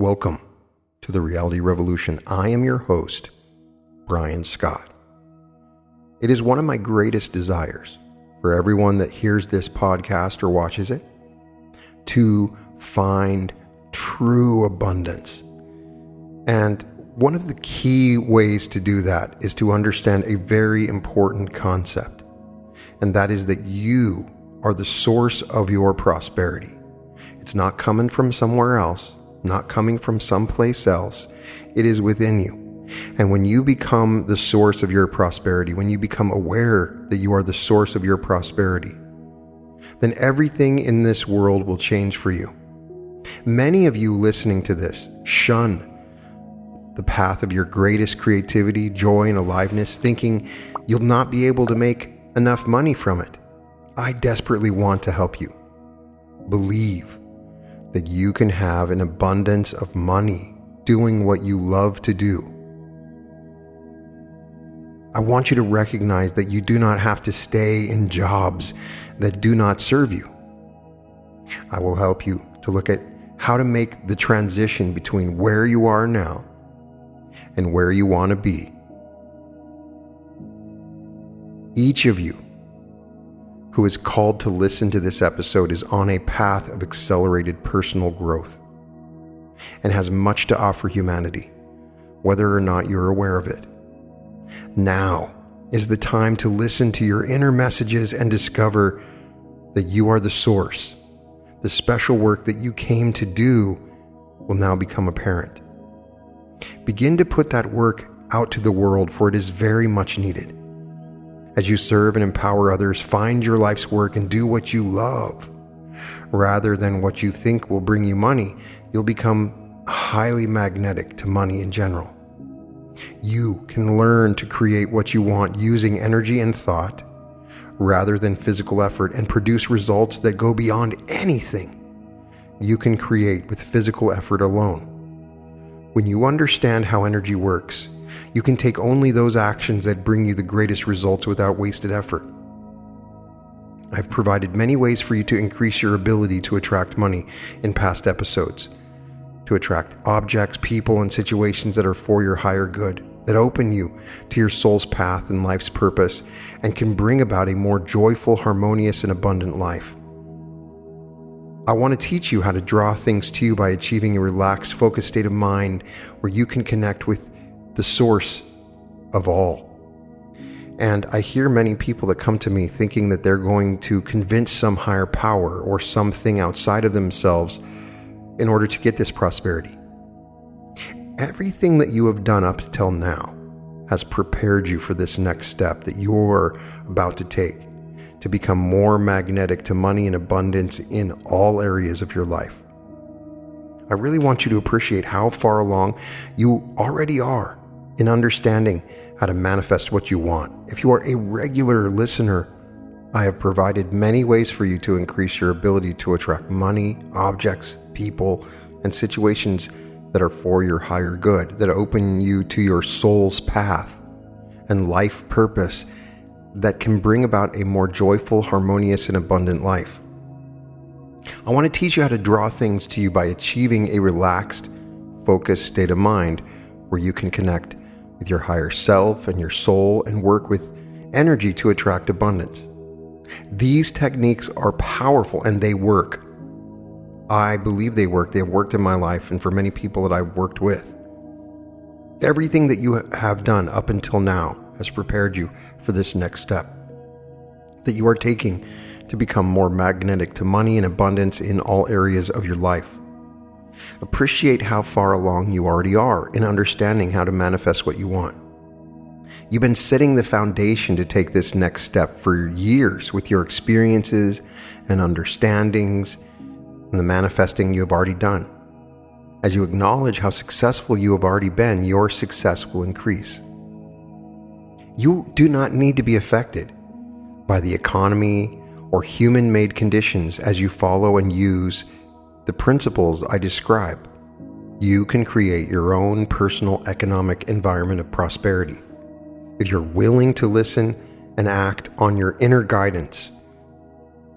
Welcome to the Reality Revolution. I am your host, Brian Scott. It is one of my greatest desires for everyone that hears this podcast or watches it to find true abundance. And one of the key ways to do that is to understand a very important concept, and that is that you are the source of your prosperity. It's not coming from somewhere else, not coming from someplace else. It is within you. And when you become the source of your prosperity, when you become aware that you are the source of your prosperity, then everything in this world will change for you. Many of you listening to this shun the path of your greatest creativity, joy, and aliveness, thinking you'll not be able to make enough money from it. I desperately want to help you. Believe that you can have an abundance of money doing what you love to do. I want you to recognize that you do not have to stay in jobs that do not serve you. I will help you to look at how to make the transition between where you are now and where you want to be. Each of you who is called to listen to this episode is on a path of accelerated personal growth and has much to offer humanity, whether or not you're aware of it. Now is the time to listen to your inner messages and discover that you are the source. The special work that you came to do will now become apparent. Begin to put that work out to the world, for it is very much needed. As you serve and empower others, find your life's work and do what you love. Rather than what you think will bring you money, you'll become highly magnetic to money in general. You can learn to create what you want using energy and thought rather than physical effort, and produce results that go beyond anything you can create with physical effort alone. When you understand how energy works, you can take only those actions that bring you the greatest results without wasted effort. I've provided many ways for you to increase your ability to attract money in past episodes, to attract objects, people, and situations that are for your higher good, that open you to your soul's path and life's purpose, and can bring about a more joyful, harmonious, and abundant life. I want to teach you how to draw things to you by achieving a relaxed, focused state of mind where you can connect with the source of all. And I hear many people that come to me thinking that they're going to convince some higher power or something outside of themselves in order to get this prosperity. Everything that you have done up till now has prepared you for this next step that you're about to take to become more magnetic to money and abundance in all areas of your life. I really want you to appreciate how far along you already are in understanding how to manifest what you want. If you are a regular listener, I have provided many ways for you to increase your ability to attract money, objects, people, and situations that are for your higher good, that open you to your soul's path and life purpose that can bring about a more joyful, harmonious, and abundant life. I want to teach you how to draw things to you by achieving a relaxed, focused state of mind where you can connect with your higher self and your soul and work with energy to attract abundance. These techniques are powerful and they work. I believe they work. They have worked in my life and for many people that I've worked with. Everything that you have done up until now has prepared you for this next step that you are taking to become more magnetic to money and abundance in all areas of your life. Appreciate how far along you already are in understanding how to manifest what you want. You've been setting the foundation to take this next step for years with your experiences and understandings and the manifesting you have already done. As you acknowledge how successful you have already been, your success will increase. You do not need to be affected by the economy or human-made conditions as you follow and use the principles I describe. You can create your own personal economic environment of prosperity. If you're willing to listen and act on your inner guidance,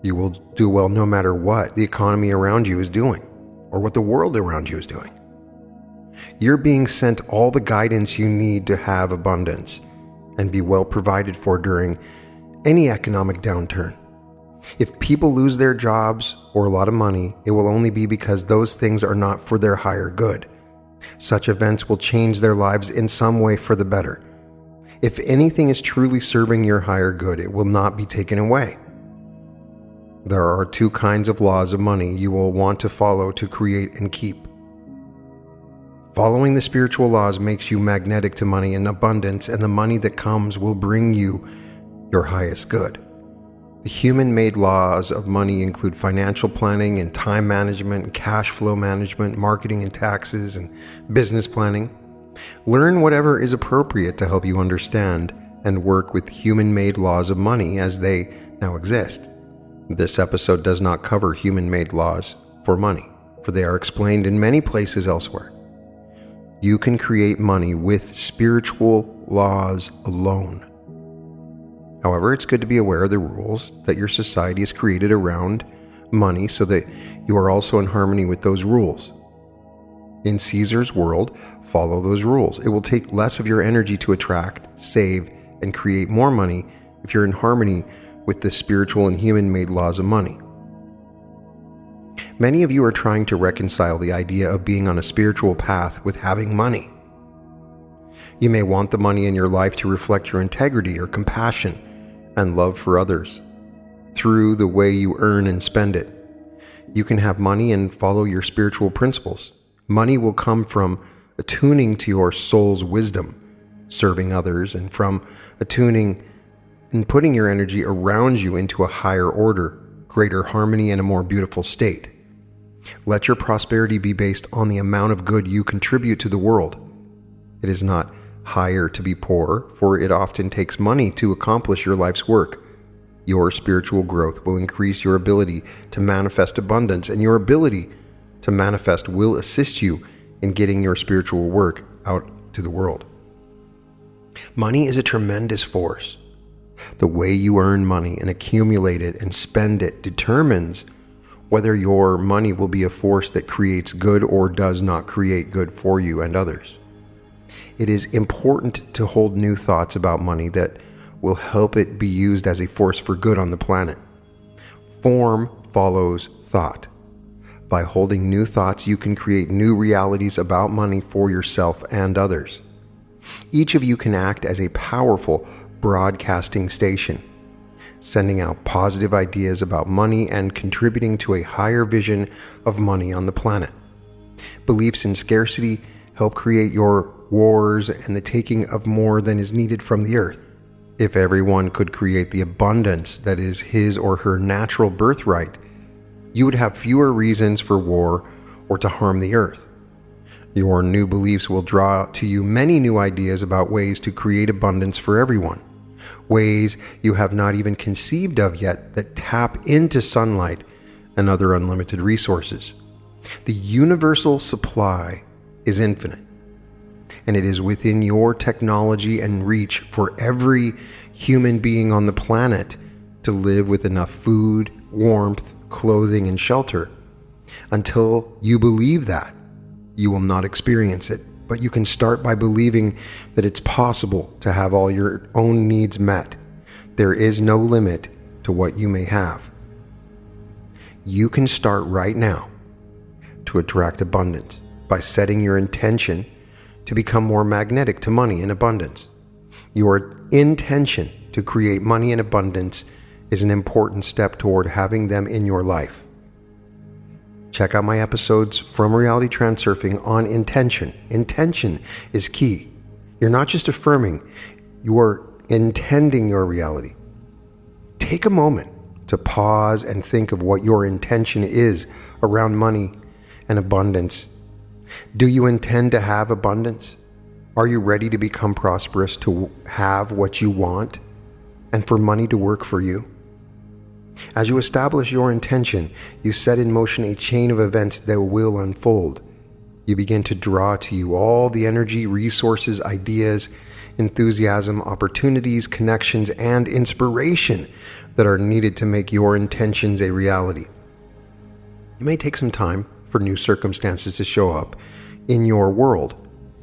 you will do well no matter what the economy around you is doing or what the world around you is doing. You're being sent all the guidance you need to have abundance and be well provided for during any economic downturn. If people lose their jobs or a lot of money, it will only be because those things are not for their higher good. Such events will change their lives in some way for the better. If anything is truly serving your higher good, it will not be taken away. There are two kinds of laws of money you will want to follow to create and keep. Following the spiritual laws makes you magnetic to money and abundance, and the money that comes will bring you your highest good. The human-made laws of money include financial planning and time management, and cash flow management, marketing and taxes, and business planning. Learn whatever is appropriate to help you understand and work with human-made laws of money as they now exist. This episode does not cover human-made laws for money, for they are explained in many places elsewhere. You can create money with spiritual laws alone. However, it's good to be aware of the rules that your society has created around money so that you are also in harmony with those rules. In Caesar's world, follow those rules. It will take less of your energy to attract, save, and create more money if you're in harmony with the spiritual and human-made laws of money. Many of you are trying to reconcile the idea of being on a spiritual path with having money. You may want the money in your life to reflect your integrity or compassion and love for others through the way you earn and spend it. You can have money and follow your spiritual principles. Money will come from attuning to your soul's wisdom, serving others, and from attuning and putting your energy around you into a higher order, greater harmony, and a more beautiful state. Let your prosperity be based on the amount of good you contribute to the world. It is not higher to be poor, for it often takes money to accomplish your life's work. Your spiritual growth will increase your ability to manifest abundance, and your ability to manifest will assist you in getting your spiritual work out to the world. Money is a tremendous force. The way you earn money and accumulate it and spend it determines whether your money will be a force that creates good or does not create good for you and others. It is important to hold new thoughts about money that will help it be used as a force for good on the planet. Form follows thought. By holding new thoughts, you can create new realities about money for yourself and others. Each of you can act as a powerful broadcasting station, sending out positive ideas about money and contributing to a higher vision of money on the planet. Beliefs in scarcity help create your wars and the taking of more than is needed from the earth. If everyone could create the abundance that is his or her natural birthright, you would have fewer reasons for war or to harm the earth. Your new beliefs will draw to you many new ideas about ways to create abundance for everyone. Ways you have not even conceived of yet that tap into sunlight and other unlimited resources. The universal supply is infinite, and it is within your technology and reach for every human being on the planet to live with enough food, warmth, clothing, and shelter. Until you believe that, you will not experience it. But you can start by believing that it's possible to have all your own needs met. There is no limit to what you may have. You can start right now to attract abundance by setting your intention to become more magnetic to money and abundance. Your intention to create money and abundance is an important step toward having them in your life. Check out my episodes from Reality Transurfing on intention. Intention is key. You're not just affirming, you are intending your reality. Take a moment to pause and think of what your intention is around money and abundance. Do you intend to have abundance? Are you ready to become prosperous, to have what you want, and for money to work for you? As you establish your intention, you set in motion a chain of events that will unfold. You begin to draw to you all the energy, resources, ideas, enthusiasm, opportunities, connections, and inspiration that are needed to make your intentions a reality. It may take some time for new circumstances to show up in your world,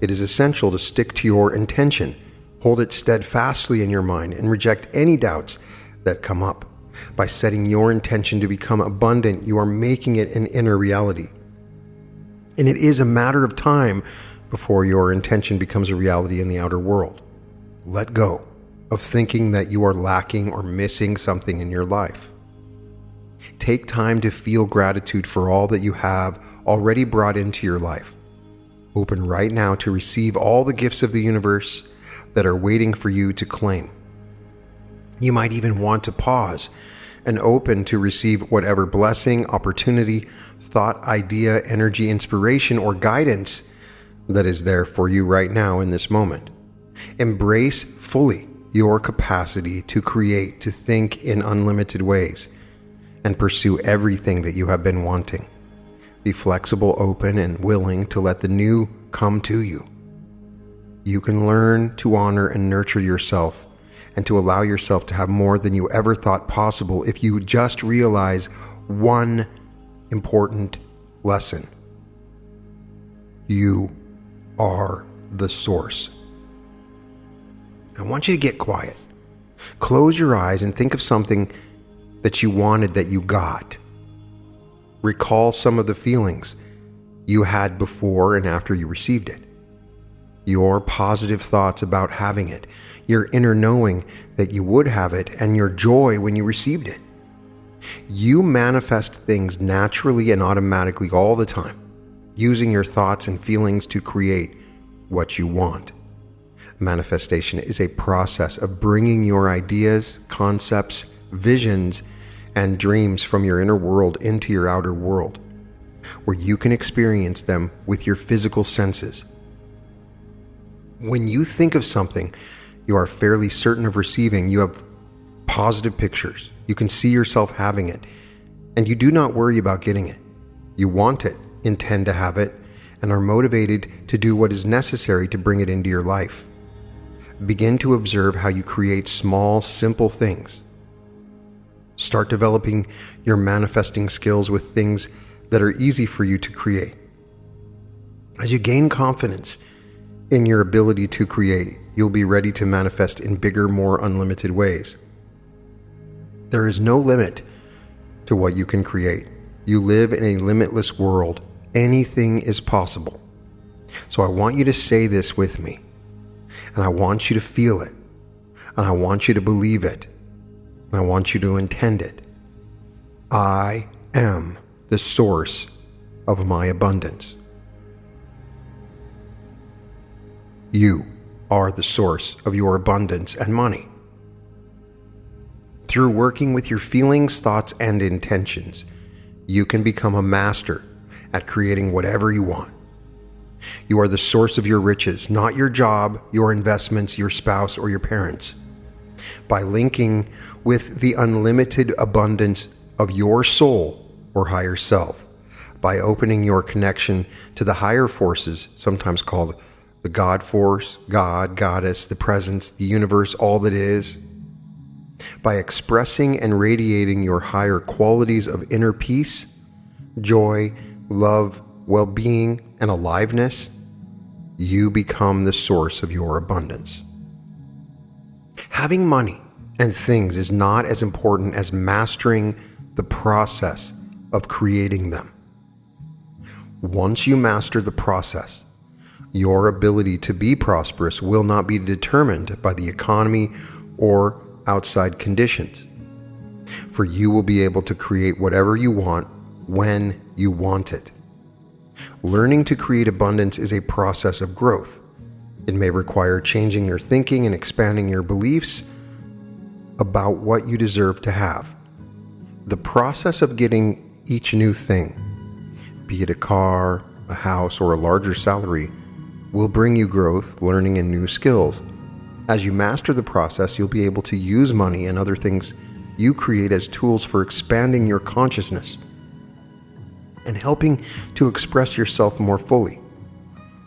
it is essential to stick to your intention, hold it steadfastly in your mind, and reject any doubts that come up. By setting your intention to become abundant, you are making it an inner reality. And it is a matter of time before your intention becomes a reality in the outer world. Let go of thinking that you are lacking or missing something in your life. Take time to feel gratitude for all that you have already brought into your life. Open right now to receive all the gifts of the universe that are waiting for you to claim. You might even want to pause and open to receive whatever blessing, opportunity, thought, idea, energy, inspiration, or guidance that is there for you right now in this moment. Embrace fully your capacity to create, to think in unlimited ways, and pursue everything that you have been wanting. Be flexible, open, and willing to let the new come to you. You can learn to honor and nurture yourself and to allow yourself to have more than you ever thought possible if you just realize one important lesson. You are the source. I want you to get quiet. Close your eyes and think of something that you wanted that you got. Recall some of the feelings you had before and after you received it. Your positive thoughts about having it, your inner knowing that you would have it, and your joy when you received it. You manifest things naturally and automatically all the time, using your thoughts and feelings to create what you want. Manifestation is a process of bringing your ideas, concepts, visions, and dreams from your inner world into your outer world, where you can experience them with your physical senses. When you think of something you are fairly certain of receiving, you have positive pictures. You can see yourself having it, and you do not worry about getting it. You want it, intend to have it, and are motivated to do what is necessary to bring it into your life. Begin to observe how you create small, simple things. Start developing your manifesting skills with things that are easy for you to create. As you gain confidence in your ability to create, you'll be ready to manifest in bigger, more unlimited ways. There is no limit to what you can create. You live in a limitless world. Anything is possible. So I want you to say this with me, and I want you to feel it, and I want you to believe it, and I want you to intend it. I am the source of my abundance. You are the source of your abundance and money. Through working with your feelings, thoughts, and intentions, you can become a master at creating whatever you want. You are the source of your riches, not your job, your investments, your spouse, or your parents. By linking with the unlimited abundance of your soul or higher self, by opening your connection to the higher forces, sometimes called the God force, God, Goddess, the presence, the universe, all that is, by expressing and radiating your higher qualities of inner peace, joy, love, well-being, and aliveness, you become the source of your abundance. Having money and things is not as important as mastering the process of creating them. Once you master the process, your ability to be prosperous will not be determined by the economy or outside conditions, for you will be able to create whatever you want when you want it. Learning to create abundance is a process of growth. It may require changing your thinking and expanding your beliefs about what you deserve to have. The process of getting each new thing, be it a car, a house, or a larger salary, will bring you growth, learning, and new skills. As you master the process, you'll be able to use money and other things you create as tools for expanding your consciousness and helping to express yourself more fully.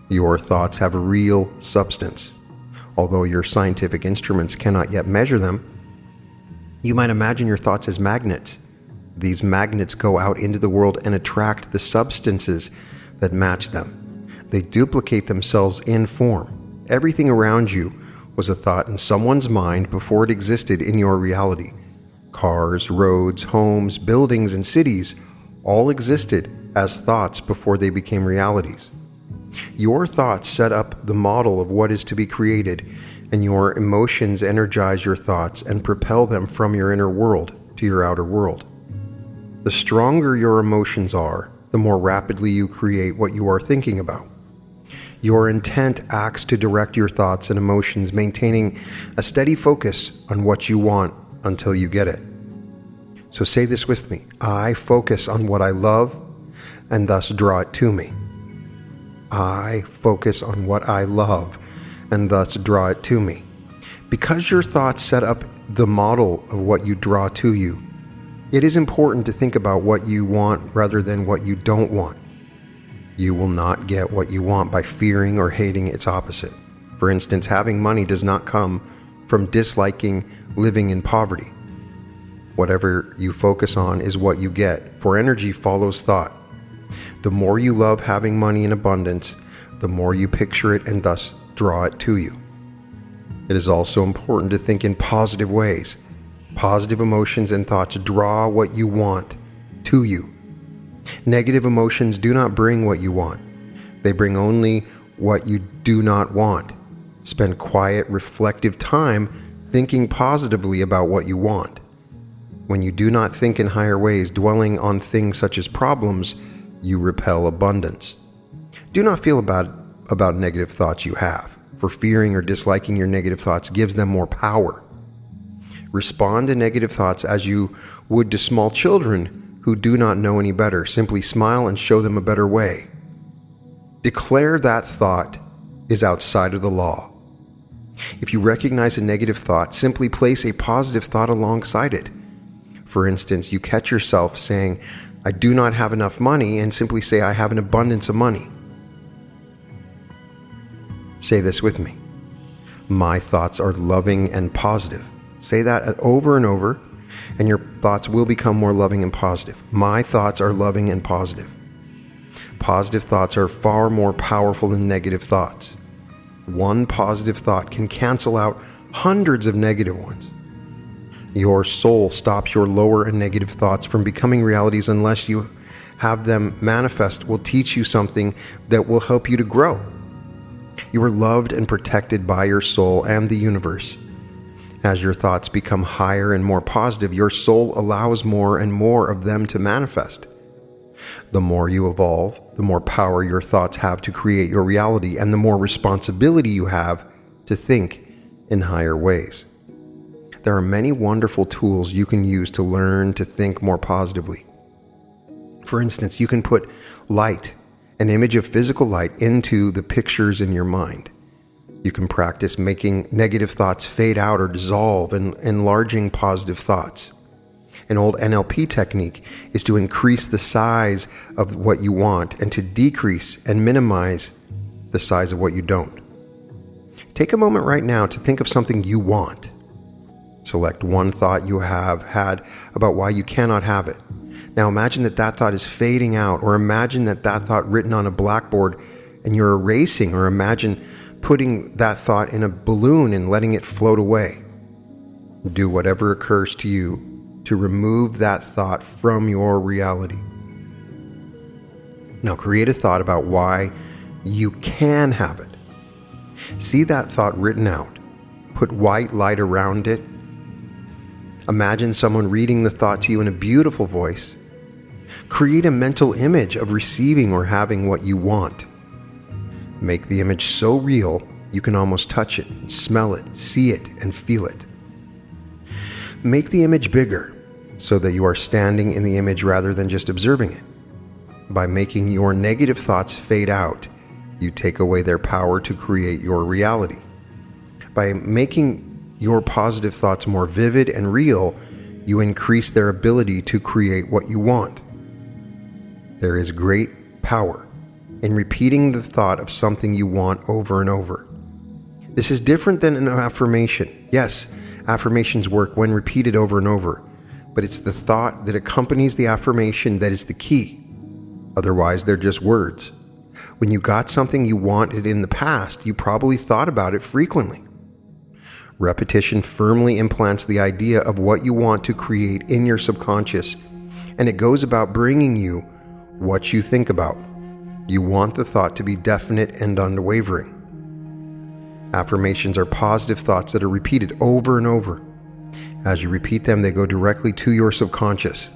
Your thoughts have a real substance. Although your scientific instruments cannot yet measure them, you might imagine your thoughts as magnets. These magnets go out into the world and attract the substances that match them. They duplicate themselves in form. Everything around you was a thought in someone's mind before it existed in your reality. Cars, roads, homes, buildings, and cities all existed as thoughts before they became realities. Your thoughts set up the model of what is to be created, and your emotions energize your thoughts and propel them from your inner world to your outer world. The stronger your emotions are, the more rapidly you create what you are thinking about. Your intent acts to direct your thoughts and emotions, maintaining a steady focus on what you want until you get it. So say this with me. I focus on what I love and thus draw it to me. I focus on what I love and thus draw it to me. Because your thoughts set up the model of what you draw to you, it is important to think about what you want rather than what you don't want. You will not get what you want by fearing or hating its opposite. For instance, having money does not come from disliking living in poverty. Whatever you focus on is what you get, for energy follows thought. The more you love having money in abundance, the more you picture it and thus draw it to you. It is also important to think in positive ways. Positive emotions and thoughts draw what you want to you. Negative emotions do not bring what you want. They bring only what you do not want. Spend quiet, reflective time thinking positively about what you want. When you do not think in higher ways, dwelling on things such as problems, you repel abundance. Do not feel about negative thoughts you have, for fearing or disliking your negative thoughts gives them more power. Respond to negative thoughts as you would to small children who do not know any better. Simply smile and show them a better way. Declare that thought is outside of the law. If you recognize a negative thought, simply place a positive thought alongside it. For instance, you catch yourself saying, I do not have enough money, and simply say, I have an abundance of money. Say this with me. My thoughts are loving and positive. Say that over and over, and your thoughts will become more loving and positive. My thoughts are loving and positive. Positive thoughts are far more powerful than negative thoughts. One positive thought can cancel out hundreds of negative ones. Your soul stops your lower and negative thoughts from becoming realities unless you have them manifest. Will teach you something that will help you to grow. You are loved and protected by your soul and the universe. As your thoughts become higher and more positive, your soul allows more and more of them to manifest. The more you evolve, the more power your thoughts have to create your reality, and the more responsibility you have to think in higher ways. There are many wonderful tools you can use to learn to think more positively. For instance, you can put light, an image of physical light, into the pictures in your mind. You can practice making negative thoughts fade out or dissolve and enlarging positive thoughts. An old NLP technique is to increase the size of what you want and to decrease and minimize the size of what you don't. Take a moment right now to think of something you want. Select one thought you have had about why you cannot have it. Now imagine that thought is fading out, or imagine that thought written on a blackboard and you're erasing, or imagine putting that thought in a balloon and letting it float away. Do whatever occurs to you to remove that thought from your reality. Now create a thought about why you can have it. See that thought written out. Put white light around it. Imagine someone reading the thought to you in a beautiful voice. Create a mental image of receiving or having what you want. Make the image so real you can almost touch it, smell it, see it, and feel it. Make the image bigger so that you are standing in the image rather than just observing it. By making your negative thoughts fade out, you take away their power to create your reality. By making your positive thoughts more vivid and real, you increase their ability to create what you want. There is great power in repeating the thought of something you want over and over. This is different than an affirmation. Yes, affirmations work when repeated over and over, but it's the thought that accompanies the affirmation that is the key. Otherwise, they're just words. When you got something you wanted in the past, you probably thought about it frequently. Repetition firmly implants the idea of what you want to create in your subconscious, and it goes about bringing you what you think about. You want the thought to be definite and unwavering. Affirmations are positive thoughts that are repeated over and over. As you repeat them, they go directly to your subconscious,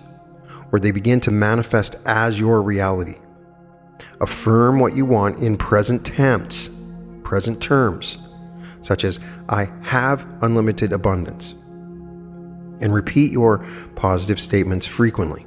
where they begin to manifest as your reality. Affirm what you want in present tense, present terms, such as, I have unlimited abundance. And repeat your positive statements frequently.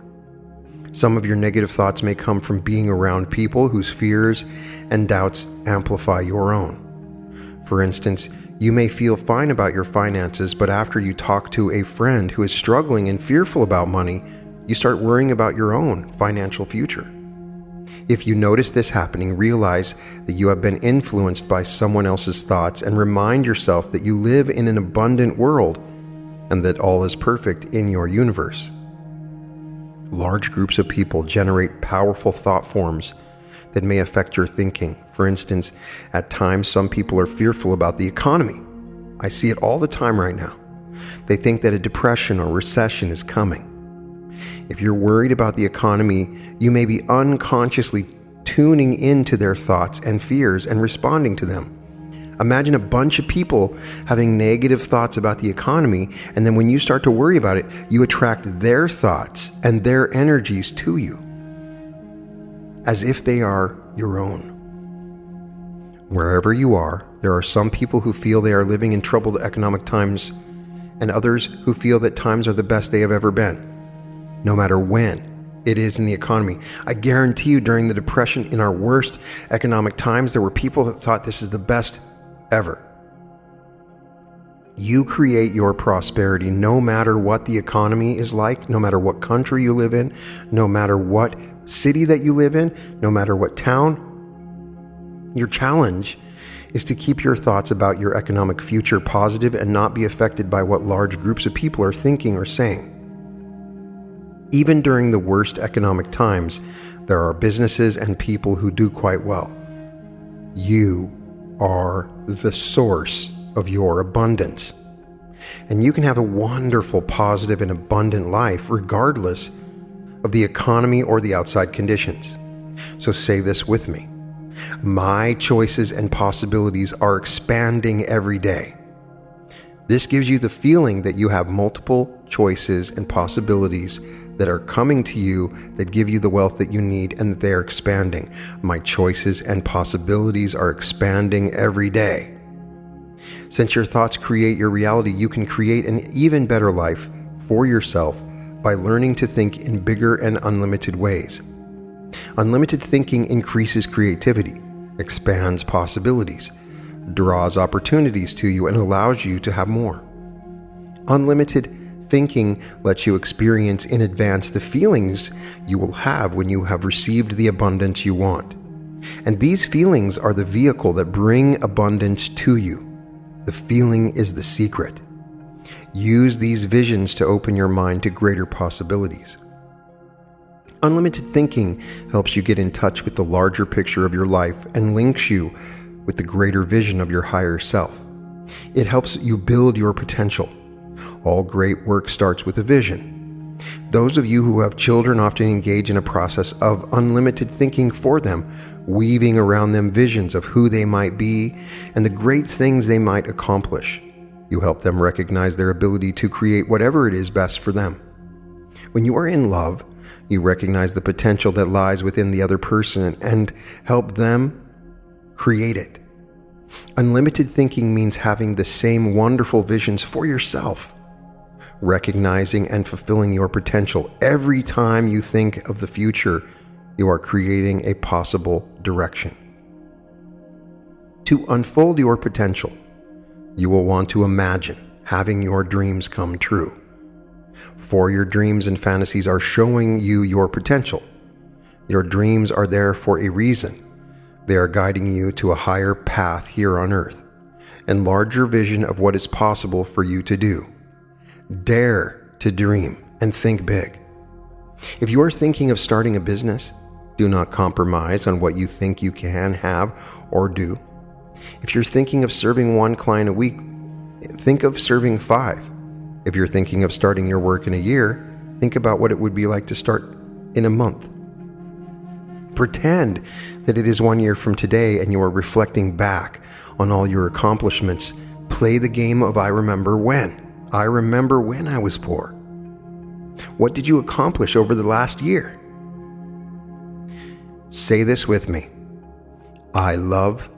Some of your negative thoughts may come from being around people whose fears and doubts amplify your own. For instance, you may feel fine about your finances, but after you talk to a friend who is struggling and fearful about money, you start worrying about your own financial future. If you notice this happening, realize that you have been influenced by someone else's thoughts and remind yourself that you live in an abundant world and that all is perfect in your universe. Large groups of people generate powerful thought forms that may affect your thinking. For instance, at times some people are fearful about the economy. I see it all the time right now. They think that a depression or recession is coming. If you're worried about the economy, you may be unconsciously tuning into their thoughts and fears and responding to them. Imagine a bunch of people having negative thoughts about the economy, and then when you start to worry about it, you attract their thoughts and their energies to you, as if they are your own. Wherever you are, there are some people who feel they are living in troubled economic times, and others who feel that times are the best they have ever been. No matter when it is in the economy. I guarantee you, during the Depression, in our worst economic times, there were people that thought this is the best ever. You create your prosperity no matter what the economy is like, no matter what country you live in, no matter what city that you live in, no matter what town. Your challenge is to keep your thoughts about your economic future positive and not be affected by what large groups of people are thinking or saying. Even during the worst economic times, there are businesses and people who do quite well. You are the source of your abundance. And you can have a wonderful, positive, and abundant life regardless of the economy or the outside conditions. So say this with me. My choices and possibilities are expanding every day. This gives you the feeling that you have multiple choices and possibilities that are coming to you that give you the wealth that you need and that they are expanding. My choices and possibilities are expanding every day. Since your thoughts create your reality, you can create an even better life for yourself by learning to think in bigger and unlimited ways. Unlimited thinking increases creativity, expands possibilities, draws opportunities to you, and allows you to have more. Unlimited thinking lets you experience in advance the feelings you will have when you have received the abundance you want. And these feelings are the vehicle that bring abundance to you. The feeling is the secret. Use these visions to open your mind to greater possibilities. Unlimited thinking helps you get in touch with the larger picture of your life and links you with the greater vision of your higher self. It helps you build your potential. All great work starts with a vision. Those of you who have children often engage in a process of unlimited thinking for them, weaving around them visions of who they might be and the great things they might accomplish. You help them recognize their ability to create whatever it is best for them. When you are in love, you recognize the potential that lies within the other person and help them create it. Unlimited thinking means having the same wonderful visions for yourself, recognizing and fulfilling your potential. Every time you think of the future, you are creating a possible direction. To unfold your potential, you will want to imagine having your dreams come true. For your dreams and fantasies are showing you your potential. Your dreams are there for a reason. They are guiding you to a higher path here on earth and larger vision of what is possible for you to do. Dare to dream and think big. If you are thinking of starting a business, Do not compromise on what you think you can have or do. If you're thinking of serving 1 client a week, think of serving 5. If you're thinking of starting your work in a year, think about what it would be like to start in a month. Pretend that it is 1 year from today and you are reflecting back on all your accomplishments. Play the game of I remember when. I remember when I was poor. What did you accomplish over the last year? Say this with me. I love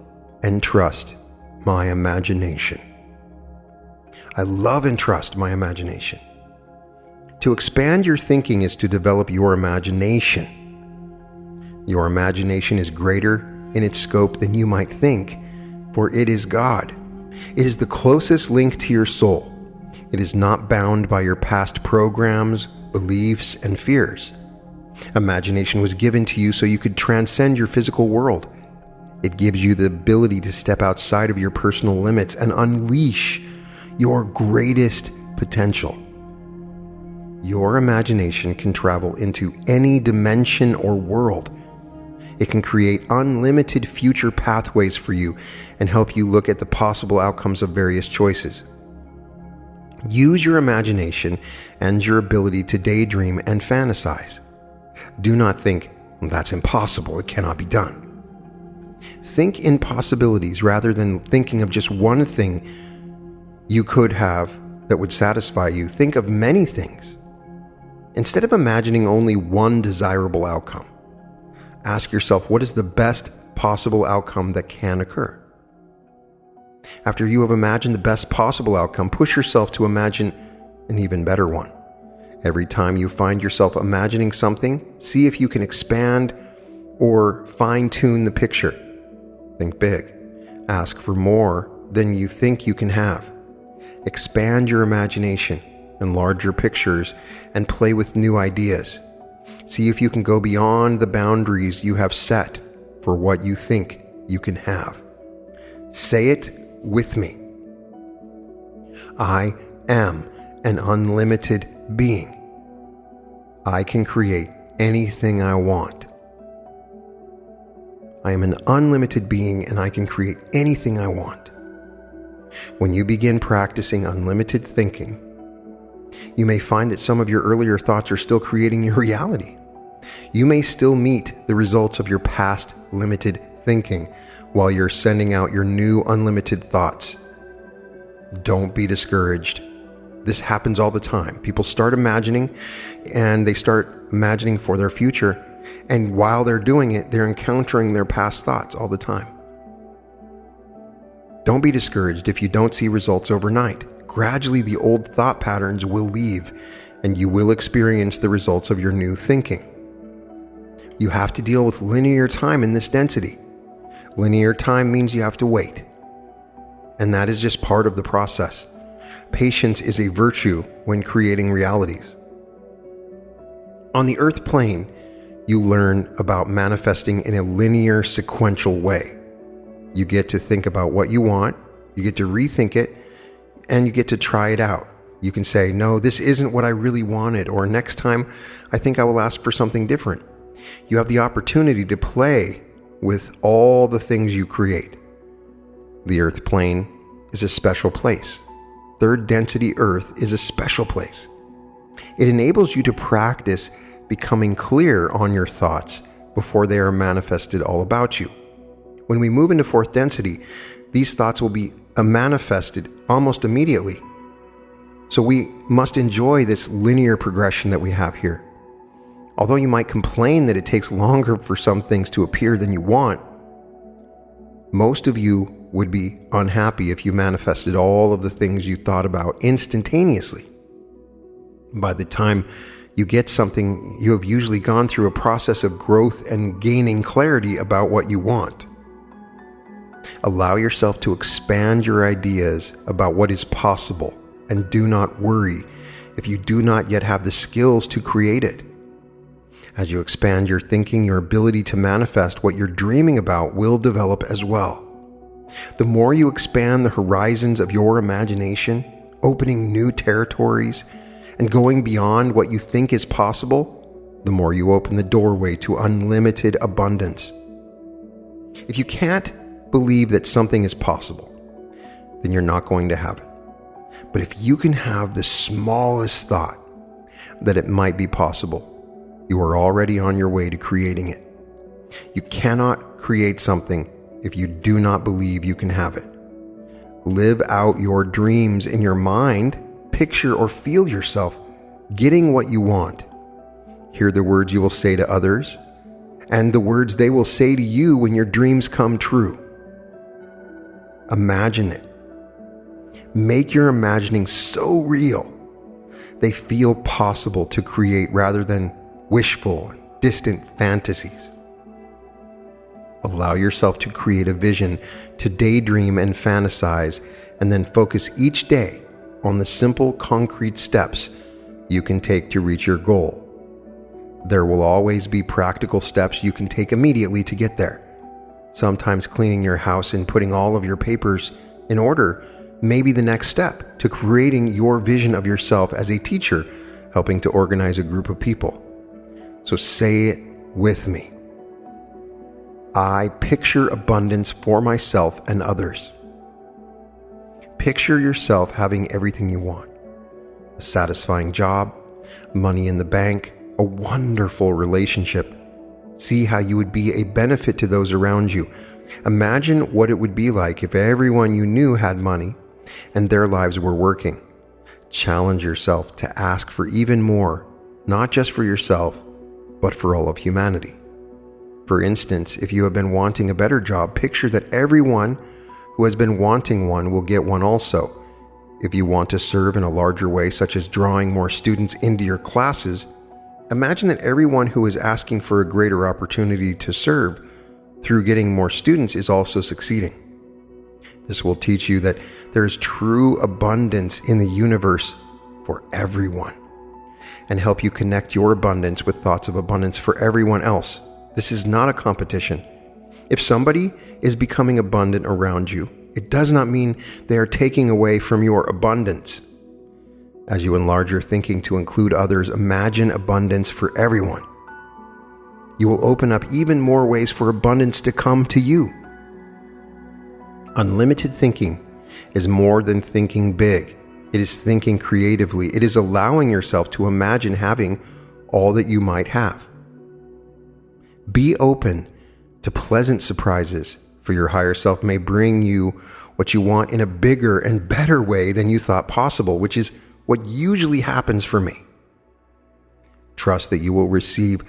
and trust my imagination. I love and trust my imagination. To expand your thinking is to develop your imagination. Your imagination is greater in its scope than you might think, for it is God. It is the closest link to your soul. It is not bound by your past programs, beliefs, and fears. Imagination was given to you so you could transcend your physical world. It gives you the ability to step outside of your personal limits and unleash your greatest potential. Your imagination can travel into any dimension or world. It can create unlimited future pathways for you and help you look at the possible outcomes of various choices. Use your imagination and your ability to daydream and fantasize. Do not think, that's impossible, it cannot be done. Think in possibilities rather than thinking of just one thing you could have that would satisfy you. Think of many things. Instead of imagining only one desirable outcome, ask yourself, what is the best possible outcome that can occur? After you have imagined the best possible outcome, push yourself to imagine an even better one. Every time you find yourself imagining something, see if you can expand or fine-tune the picture. Think big. Ask for more than you think you can have. Expand your imagination, enlarge your pictures, and play with new ideas. See if you can go beyond the boundaries you have set for what you think you can have. Say it with me. I am an unlimited being. I can create anything I want. I am an unlimited being and I can create anything I want. When you begin practicing unlimited thinking, you may find that some of your earlier thoughts are still creating your reality. You may still meet the results of your past limited thinking while you're sending out your new unlimited thoughts. Don't be discouraged. This happens all the time. People start imagining and they start imagining for their future. And while they're doing it, they're encountering their past thoughts all the time. Don't be discouraged if you don't see results overnight. Gradually, the old thought patterns will leave and you will experience the results of your new thinking. You have to deal with linear time in this density. Linear time means you have to wait. And that is just part of the process. Patience is a virtue when creating realities. On the earth plane, you learn about manifesting in a linear, sequential way. You get to think about what you want, you get to rethink it, and you get to try it out. You can say, no, this isn't what I really wanted, or next time I think I will ask for something different. You have the opportunity to play with all the things you create. The earth plane is a special place. Third density earth is a special place. It enables you to practice becoming clear on your thoughts before they are manifested all about you. When we move into fourth density, these thoughts will be manifested almost immediately. So we must enjoy this linear progression that we have here. Although you might complain that it takes longer for some things to appear than you want, most of you would be unhappy if you manifested all of the things you thought about instantaneously. By the time you get something, you have usually gone through a process of growth and gaining clarity about what you want. Allow yourself to expand your ideas about what is possible, and do not worry if you do not yet have the skills to create it. As you expand your thinking, your ability to manifest what you're dreaming about will develop as well. The more you expand the horizons of your imagination, opening new territories, and going beyond what you think is possible, the more you open the doorway to unlimited abundance. If you can't believe that something is possible, then you're not going to have it. But if you can have the smallest thought that it might be possible, you are already on your way to creating it. You cannot create something if you do not believe you can have it. Live out your dreams in your mind. Picture or feel yourself getting what you want. Hear the words you will say to others and the words they will say to you when your dreams come true. Imagine it. Make your imagining so real they feel possible to create rather than wishful and distant fantasies. Allow yourself to create a vision, to daydream and fantasize, and then focus each day on the simple, concrete steps you can take to reach your goal. There will always be practical steps you can take immediately to get there. Sometimes cleaning your house and putting all of your papers in order may be the next step to creating your vision of yourself as a teacher, helping to organize a group of people. So say it with me. I picture abundance for myself and others. Picture yourself having everything you want. A satisfying job, money in the bank, a wonderful relationship. See how you would be a benefit to those around you. Imagine what it would be like if everyone you knew had money and their lives were working. Challenge yourself to ask for even more, not just for yourself, but for all of humanity. For instance, if you have been wanting a better job, picture that everyone who has been wanting one will get one also. If you want to serve in a larger way, such as drawing more students into your classes, imagine that everyone who is asking for a greater opportunity to serve through getting more students is also succeeding. This will teach you that there is true abundance in the universe for everyone, and help you connect your abundance with thoughts of abundance for everyone else. This is not a competition. If somebody is becoming abundant around you, it does not mean they are taking away from your abundance. As you enlarge your thinking to include others, imagine abundance for everyone. You will open up even more ways for abundance to come to you. Unlimited thinking is more than thinking big. It is thinking creatively. It is allowing yourself to imagine having all that you might have. Be open to pleasant surprises, for your higher self may bring you what you want in a bigger and better way than you thought possible, which is what usually happens for me. Trust that you will receive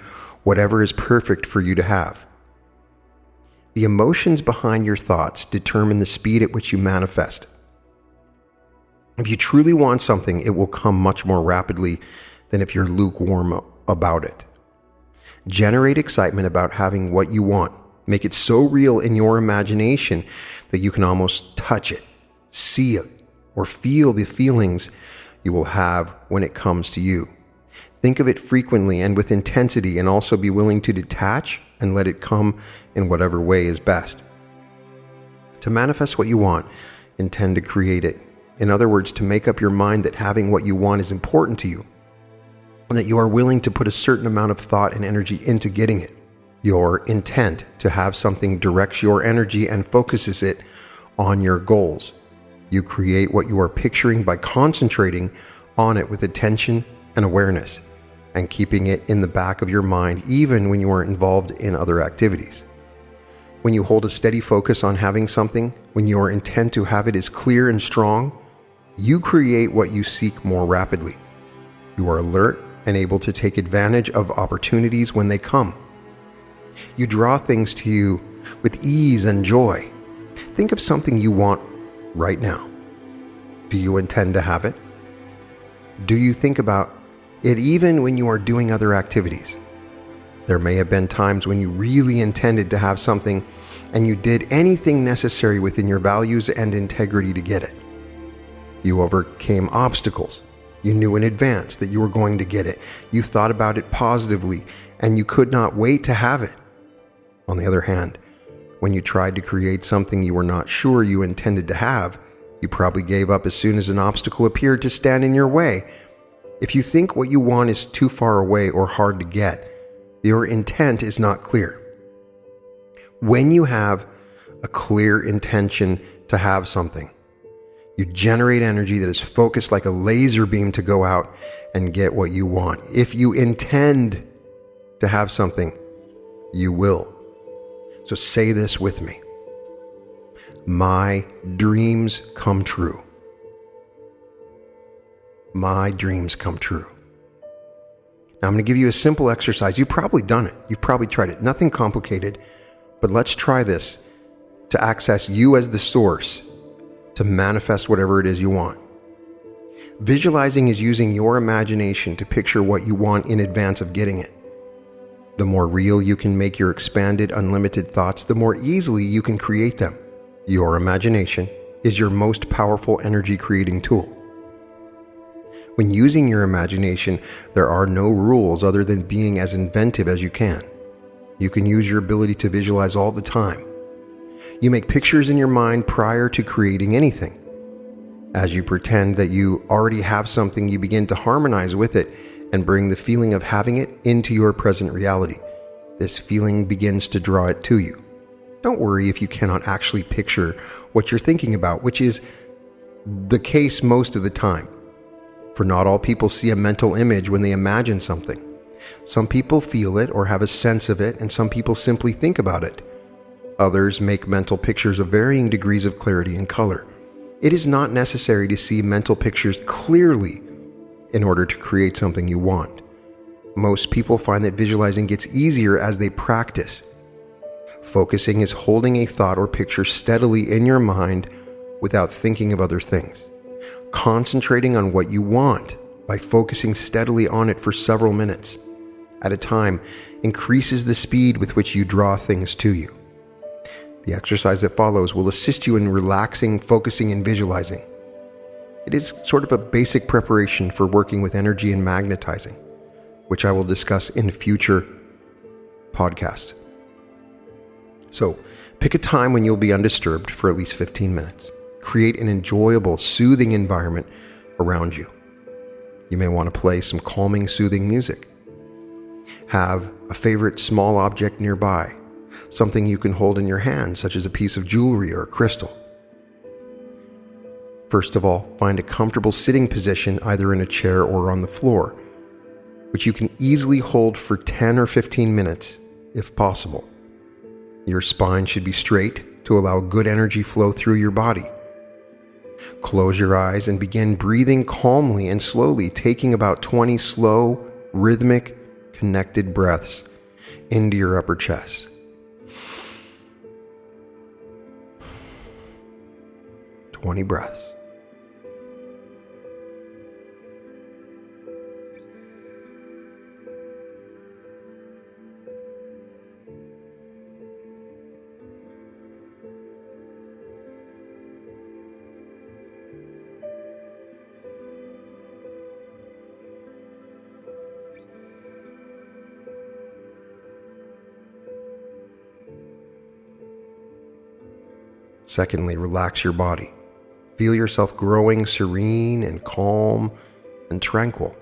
whatever is perfect for you to have. The emotions behind your thoughts determine the speed at which you manifest. If you truly want something, it will come much more rapidly than if you're lukewarm about it. Generate excitement about having what you want. Make it so real in your imagination that you can almost touch it, see it, or feel the feelings you will have when it comes to you. Think of it frequently and with intensity, and also be willing to detach and let it come in whatever way is best. To manifest what you want, intend to create it. In other words, to make up your mind that having what you want is important to you, and that you are willing to put a certain amount of thought and energy into getting it. Your intent to have something directs your energy and focuses it on your goals. You create what you are picturing by concentrating on it with attention and awareness, and keeping it in the back of your mind even when you are involved in other activities. When you hold a steady focus on having something, when your intent to have it is clear and strong, you create what you seek more rapidly. You are alert and able to take advantage of opportunities when they come. You draw things to you with ease and joy. Think of something you want right now. Do you intend to have it? Do you think about it even when you are doing other activities? There may have been times when you really intended to have something and you did anything necessary within your values and integrity to get it. You overcame obstacles. You knew in advance that you were going to get it. You thought about it positively, and you could not wait to have it. On the other hand, when you tried to create something you were not sure you intended to have, you probably gave up as soon as an obstacle appeared to stand in your way. If you think what you want is too far away or hard to get, Your intent is not clear. When you have a clear intention to have something, you generate energy that is focused like a laser beam to go out and get what you want. If you intend to have something, you will. So say this with me. My dreams come true. My dreams come true. Now I'm going to give you a simple exercise. You've probably done it. You've probably tried it. Nothing complicated, but let's try this to access you as the source to manifest whatever it is you want. Visualizing is using your imagination to picture what you want in advance of getting it. The more real you can make your expanded, unlimited thoughts, the more easily you can create them. Your imagination is your most powerful energy creating tool. When using your imagination, there are no rules other than being as inventive as you can. You can use your ability to visualize all the time. You make pictures in your mind prior to creating anything. As you pretend that you already have something, you begin to harmonize with it and bring the feeling of having it into your present reality. This feeling begins to draw it to you. Don't worry if you cannot actually picture what you're thinking about, which is the case most of the time. For not all people see a mental image when they imagine something. Some people feel it or have a sense of it, and some people simply think about it. Others make mental pictures of varying degrees of clarity and color. It is not necessary to see mental pictures clearly in order to create something you want. Most people find that visualizing gets easier as they practice. Focusing is holding a thought or picture steadily in your mind without thinking of other things. Concentrating on what you want by focusing steadily on it for several minutes at a time increases the speed with which you draw things to you. The exercise that follows will assist you in relaxing, focusing, and visualizing. It is sort of a basic preparation for working with energy and magnetizing, which I will discuss in future podcasts. So, pick a time when you'll be undisturbed for at least 15 minutes. Create an enjoyable, soothing environment around you. You may want to play some calming, soothing music. Have a favorite small object nearby, something you can hold in your hand, such as a piece of jewelry or a crystal. First of all, find a comfortable sitting position either in a chair or on the floor, which you can easily hold for 10 or 15 minutes if possible. Your spine should be straight to allow good energy flow through your body. Close your eyes and begin breathing calmly and slowly, taking about 20 slow, rhythmic, connected breaths into your upper chest. Twenty breaths. Secondly, relax your body. Feel yourself growing serene and calm and tranquil.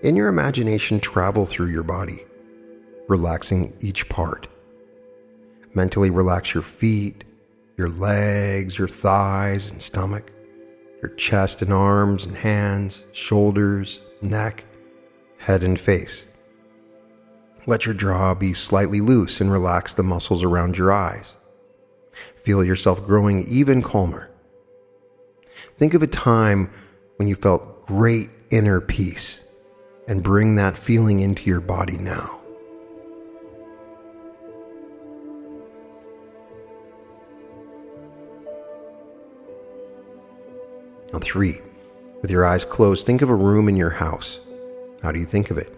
In your imagination, travel through your body, relaxing each part. Mentally relax your feet, your legs, your thighs and stomach, your chest and arms and hands, shoulders, neck, head and face. Let your jaw be slightly loose and relax the muscles around your eyes. Feel yourself growing even calmer. Think of a time when you felt great inner peace and bring that feeling into your body now. Now 3, with your eyes closed, think of a room in your house. How do you think of it?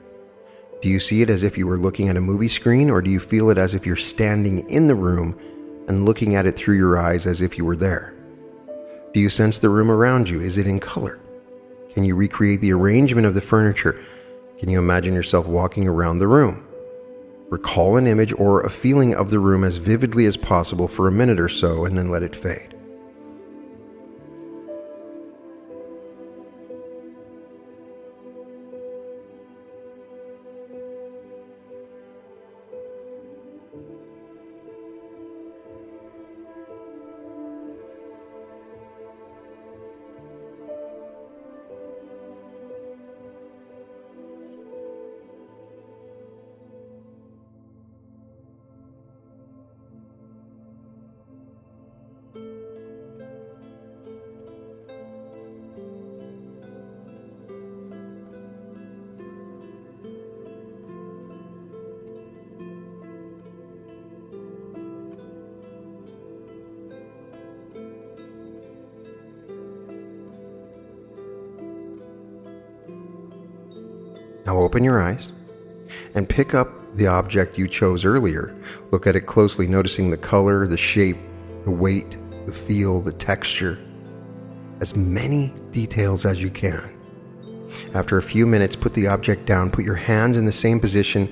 Do you see it as if you were looking at a movie screen, or do you feel it as if you're standing in the room and looking at it through your eyes as if you were there? Do you sense the room around you? Is it in color? Can you recreate the arrangement of the furniture? Can you imagine yourself walking around the room? Recall an image or a feeling of the room as vividly as possible for a minute or so, and then let it fade. Now open your eyes and pick up the object you chose earlier. Look at it closely, noticing the color, the shape, the weight, the feel, the texture, as many details as you can. After a few minutes, put the object down, put your hands in the same position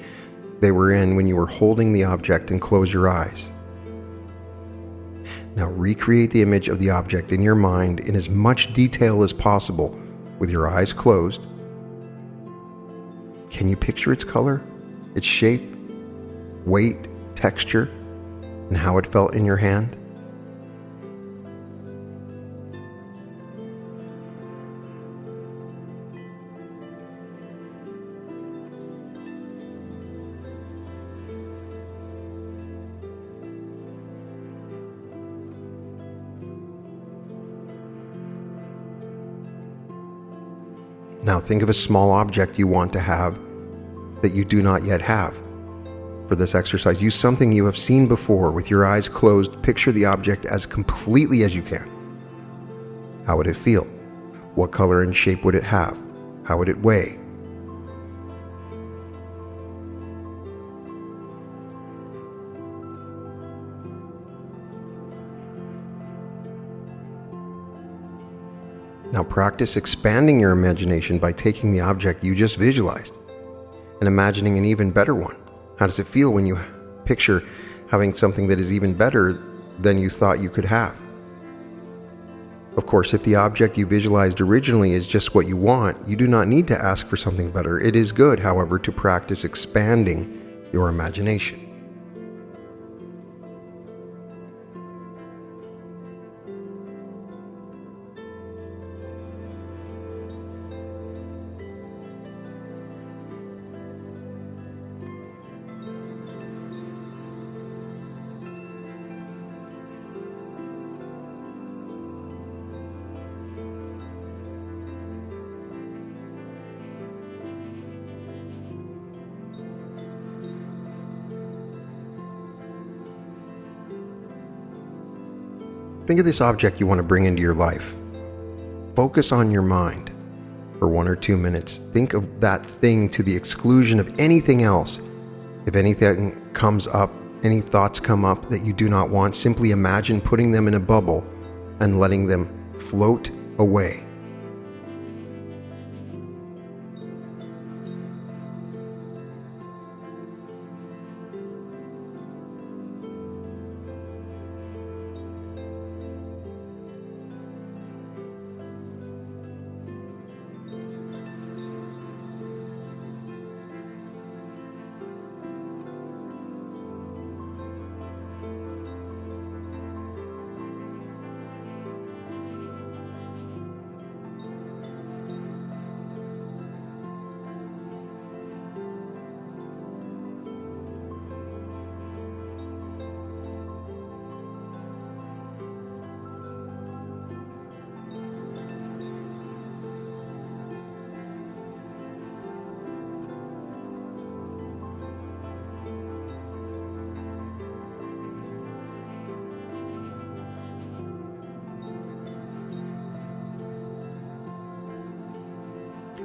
they were in when you were holding the object, and close your eyes. Now recreate the image of the object in your mind in as much detail as possible with your eyes closed. Can you picture its color, its shape, weight, texture, and how it felt in your hand? Now think of a small object you want to have that you do not yet have. For this exercise, use something you have seen before. With your eyes closed, picture the object as completely as you can. How would it feel? What color and shape would it have? How would it weigh? Now practice expanding your imagination by taking the object you just visualized and imagining an even better one. How does it feel when you picture having something that is even better than you thought you could have? Of course, if the object you visualized originally is just what you want, you do not need to ask for something better. It is good, however, to practice expanding your imagination. Think of this object you want to bring into your life. Focus on your mind for 1 or 2 minutes. Think of that thing to the exclusion of anything else. If anything comes up, any thoughts come up that you do not want, simply imagine putting them in a bubble and letting them float away.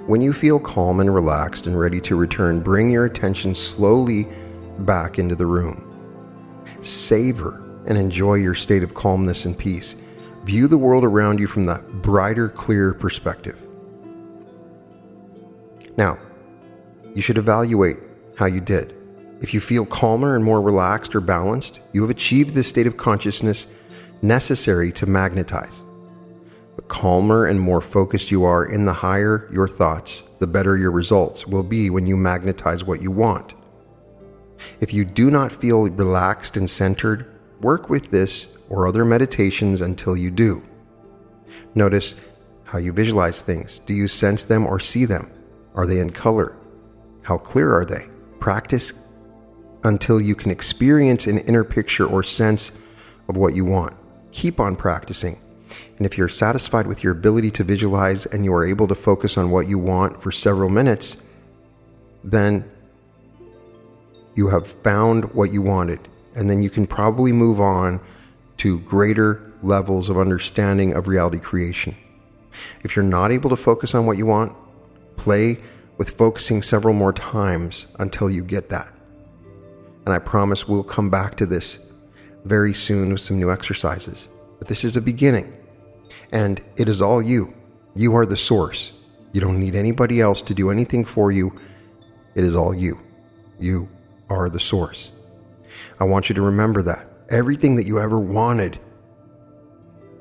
When you feel calm and relaxed and ready to return, bring your attention slowly back into the room. Savor and enjoy your state of calmness and peace. View the world around you from that brighter, clearer perspective. Now, you should evaluate how you did. If you feel calmer and more relaxed or balanced, you have achieved the state of consciousness necessary to magnetize. The calmer and more focused you are in the higher your thoughts, the better your results will be when you magnetize what you want. If you do not feel relaxed and centered, work with this or other meditations until you do. Notice how you visualize things. Do you sense them or see them? Are they in color? How clear are they? Practice until you can experience an inner picture or sense of what you want. Keep on practicing. And if you're satisfied with your ability to visualize and you are able to focus on what you want for several minutes, then you have found what you wanted. And then you can probably move on to greater levels of understanding of reality creation. If you're not able to focus on what you want, play with focusing several more times until you get that. And I promise we'll come back to this very soon with some new exercises. But this is a beginning. And it is all you. You are the source. You don't need anybody else to do anything for you. It is all you. You are the source. I want you to remember that. Everything that you ever wanted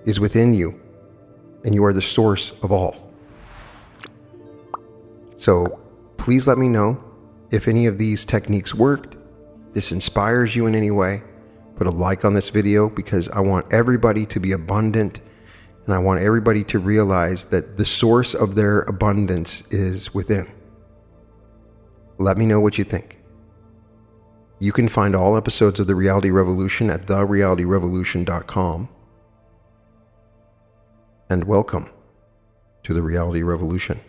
is within you, and you are the source of all. So please let me know if any of these techniques worked, this inspires you in any way. Put a like on this video, because I want everybody to be abundant, and I want everybody to realize that the source of their abundance is within. Let me know what you think. You can find all episodes of The Reality Revolution at therealityrevolution.com. And welcome to The Reality Revolution.